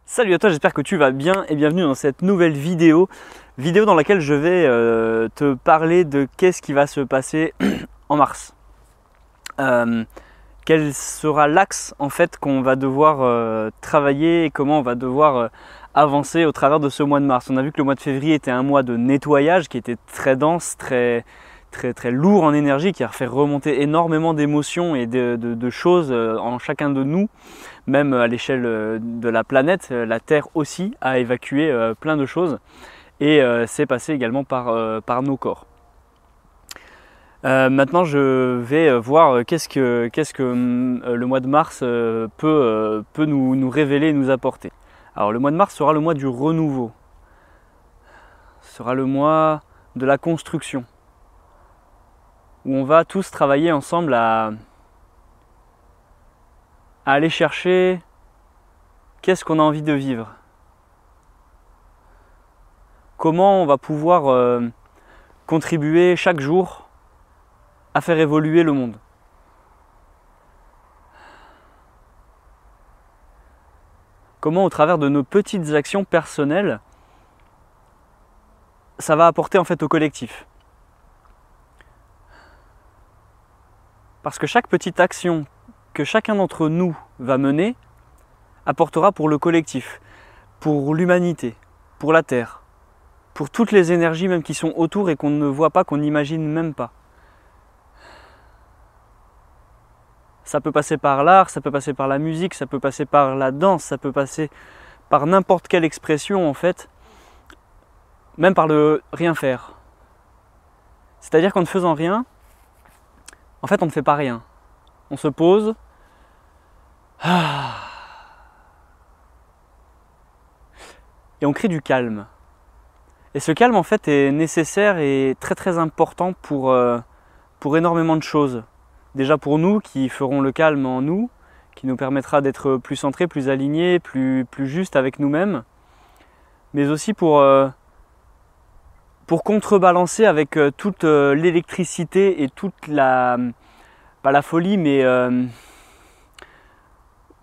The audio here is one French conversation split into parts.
Salut à toi, j'espère que tu vas bien et bienvenue dans cette nouvelle vidéo dans laquelle je vais te parler de qu'est-ce qui va se passer en mars. Quel sera l'axe en fait qu'on va devoir travailler et comment on va devoir avancer au travers de ce mois de mars. On a vu que le mois de février était un mois de nettoyage qui était très dense, très lourd en énergie, qui a fait remonter énormément d'émotions et de choses en chacun de nous. Même à l'échelle de la planète, la Terre aussi a évacué plein de choses et c'est passé également par nos corps. Maintenant je vais voir qu'est-ce que le mois de mars peut nous révéler et nous apporter. Alors le mois de mars sera le mois du renouveau, sera le mois de la construction, où on va tous travailler ensemble à aller chercher qu'est-ce qu'on a envie de vivre. Comment on va pouvoir contribuer chaque jour à faire évoluer le monde. Comment au travers de nos petites actions personnelles, ça va apporter en fait au collectif. Parce que chaque petite action que chacun d'entre nous va mener apportera pour le collectif, pour l'humanité, pour la Terre, pour toutes les énergies même qui sont autour et qu'on ne voit pas, qu'on n'imagine même pas. Ça peut passer par l'art, ça peut passer par la musique, ça peut passer par la danse, ça peut passer par n'importe quelle expression en fait, même par le rien faire. C'est-à-dire qu'en ne faisant rien, en fait on ne fait pas rien. On se pose, et on crée du calme. Et ce calme en fait est nécessaire et très important pour énormément de choses. Déjà pour nous qui ferons le calme en nous, qui nous permettra d'être plus centrés, plus alignés, plus justes avec nous-mêmes, mais aussi pour contrebalancer avec toute l'électricité et toute la, pas la folie, mais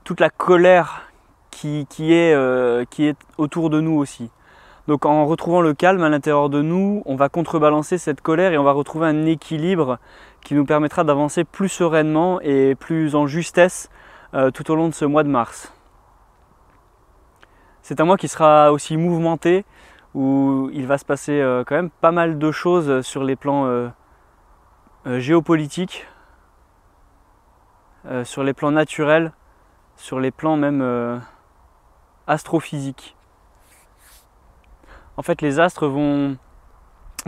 toute la colère qui est autour de nous aussi. Donc en retrouvant le calme à l'intérieur de nous, on va contrebalancer cette colère et on va retrouver un équilibre qui nous permettra d'avancer plus sereinement et plus en justesse tout au long de ce mois de mars. C'est un mois qui sera aussi mouvementé, où il va se passer quand même pas mal de choses sur les plans géopolitiques, sur les plans naturels, sur les plans même astrophysiques. En fait, les astres vont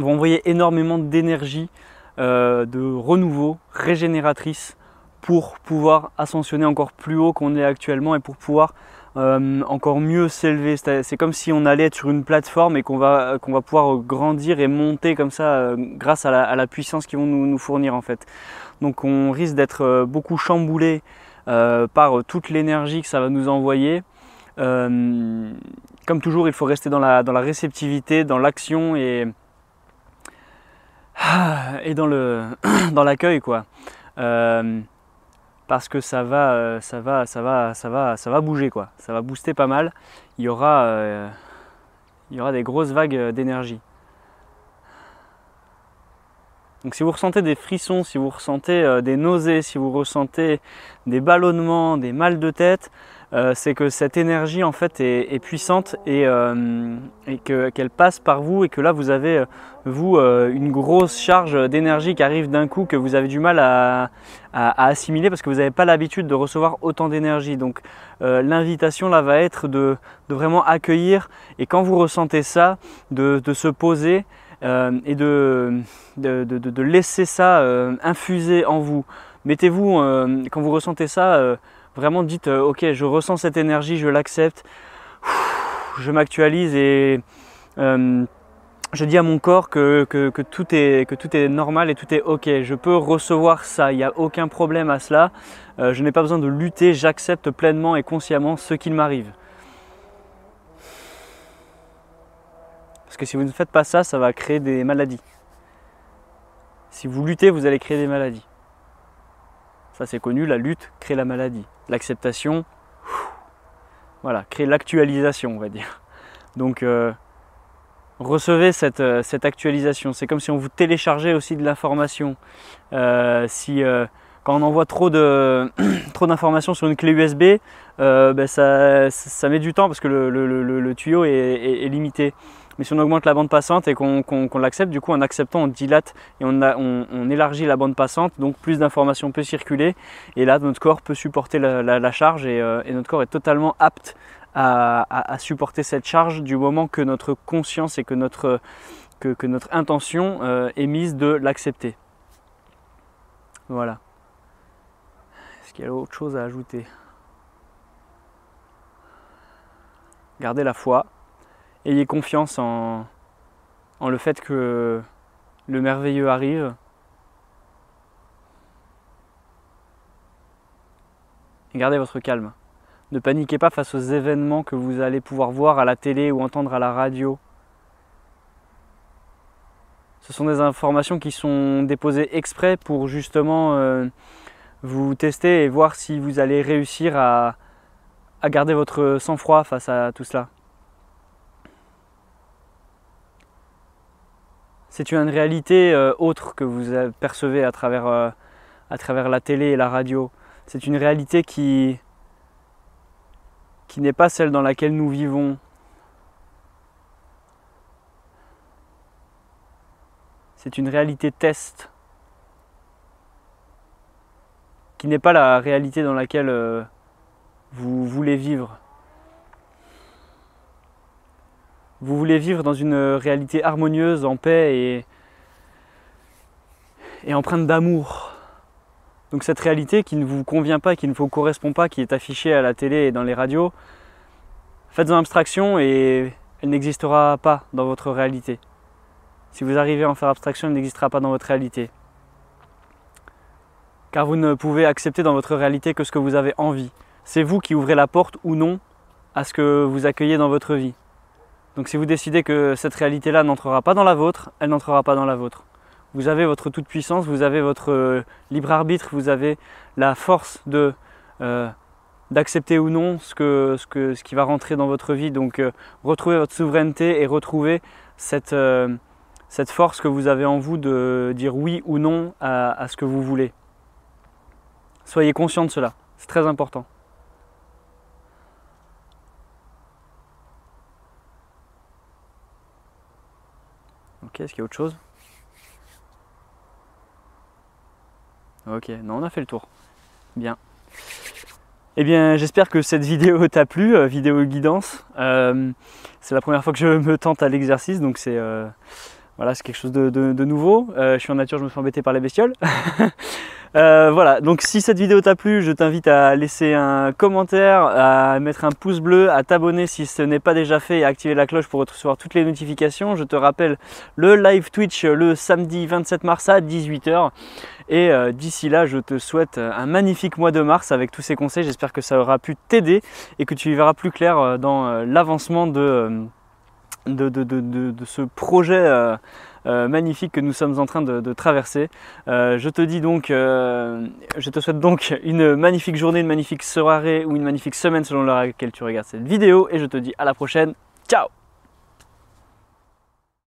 envoyer énormément d'énergie, de renouveau, régénératrice, pour pouvoir ascensionner encore plus haut qu'on est actuellement et pour pouvoir encore mieux s'élever. C'est comme si on allait être sur une plateforme et qu'on va pouvoir grandir et monter comme ça grâce à la puissance qu'ils vont nous fournir en fait. Donc on risque d'être beaucoup chamboulé par toute l'énergie que ça va nous envoyer. Comme toujours, il faut rester dans la réceptivité, dans l'action et dans l'accueil quoi. Parce que ça va bouger quoi. Ça va booster pas mal. Il y aura des grosses vagues d'énergie. Donc si vous ressentez des frissons, si vous ressentez des nausées, si vous ressentez des ballonnements, des mal de tête, c'est que cette énergie en fait est puissante et qu'elle passe par vous et que là vous avez une grosse charge d'énergie qui arrive d'un coup que vous avez du mal à assimiler parce que vous n'avez pas l'habitude de recevoir autant d'énergie. Donc l'invitation là va être de vraiment accueillir et quand vous ressentez ça, de se poser et de laisser ça infuser en vous. Mettez-vous, quand vous ressentez ça, vraiment dites ok, je ressens cette énergie, je l'accepte, je m'actualise et je dis à mon corps que tout est normal et tout est ok, je peux recevoir ça, il n'y a aucun problème à cela, je n'ai pas besoin de lutter, j'accepte pleinement et consciemment ce qu'il m'arrive. Parce que si vous ne faites pas ça, ça va créer des maladies. Si vous luttez, vous allez créer des maladies. Ça c'est connu, la lutte crée la maladie. L'acceptation, Voilà, créer l'actualisation, on va dire. Donc recevez cette actualisation. C'est comme si on vous téléchargeait aussi de l'information. Quand on envoie trop d'informations sur une clé USB, ça met du temps parce que le tuyau est limité. Mais si on augmente la bande passante et qu'on l'accepte, du coup en acceptant on dilate et on élargit la bande passante, donc plus d'informations peut circuler et là notre corps peut supporter la charge et notre corps est totalement apte à supporter cette charge du moment que notre conscience et que notre intention est mise de l'accepter. Voilà. Est-ce qu'il y a autre chose à ajouter? Gardez la foi. Ayez confiance en le fait que le merveilleux arrive. Et gardez votre calme. Ne paniquez pas face aux événements que vous allez pouvoir voir à la télé ou entendre à la radio. Ce sont des informations qui sont déposées exprès pour justement vous tester et voir si vous allez réussir à garder votre sang-froid face à tout cela. C'est une réalité autre que vous percevez à travers la télé et la radio. C'est une réalité qui n'est pas celle dans laquelle nous vivons. C'est une réalité test, qui n'est pas la réalité dans laquelle vous voulez vivre. Vous voulez vivre dans une réalité harmonieuse, en paix et empreinte d'amour. Donc cette réalité qui ne vous convient pas, qui ne vous correspond pas, qui est affichée à la télé et dans les radios, faites-en abstraction et elle n'existera pas dans votre réalité. Si vous arrivez à en faire abstraction, elle n'existera pas dans votre réalité. Car vous ne pouvez accepter dans votre réalité que ce que vous avez envie. C'est vous qui ouvrez la porte ou non à ce que vous accueillez dans votre vie. Donc si vous décidez que cette réalité-là n'entrera pas dans la vôtre, elle n'entrera pas dans la vôtre. Vous avez votre toute-puissance, vous avez votre libre arbitre, vous avez la force d'accepter ou non ce qui va rentrer dans votre vie. Donc retrouvez votre souveraineté et retrouvez cette force que vous avez en vous de dire oui ou non à ce que vous voulez. Soyez conscient de cela, c'est très important. Ok, est-ce qu'il y a autre chose? Ok, non, on a fait le tour. Bien. Eh bien, j'espère que cette vidéo t'a plu, vidéo guidance. C'est la première fois que je me tente à l'exercice, donc c'est voilà, c'est quelque chose de nouveau. Je suis en nature, je me fais embêter par les bestioles. Voilà, donc si cette vidéo t'a plu, je t'invite à laisser un commentaire, à mettre un pouce bleu, à t'abonner si ce n'est pas déjà fait et à activer la cloche pour recevoir toutes les notifications. Je te rappelle le live Twitch le samedi 27 mars à 18 h. Et d'ici là, je te souhaite un magnifique mois de mars avec tous ces conseils. J'espère que ça aura pu t'aider et que tu y verras plus clair dans l'avancement de ce projet magnifique que nous sommes en train de traverser. Je te souhaite donc une magnifique journée, une magnifique soirée ou une magnifique semaine selon l'heure à laquelle tu regardes cette vidéo et je te dis à la prochaine. Ciao!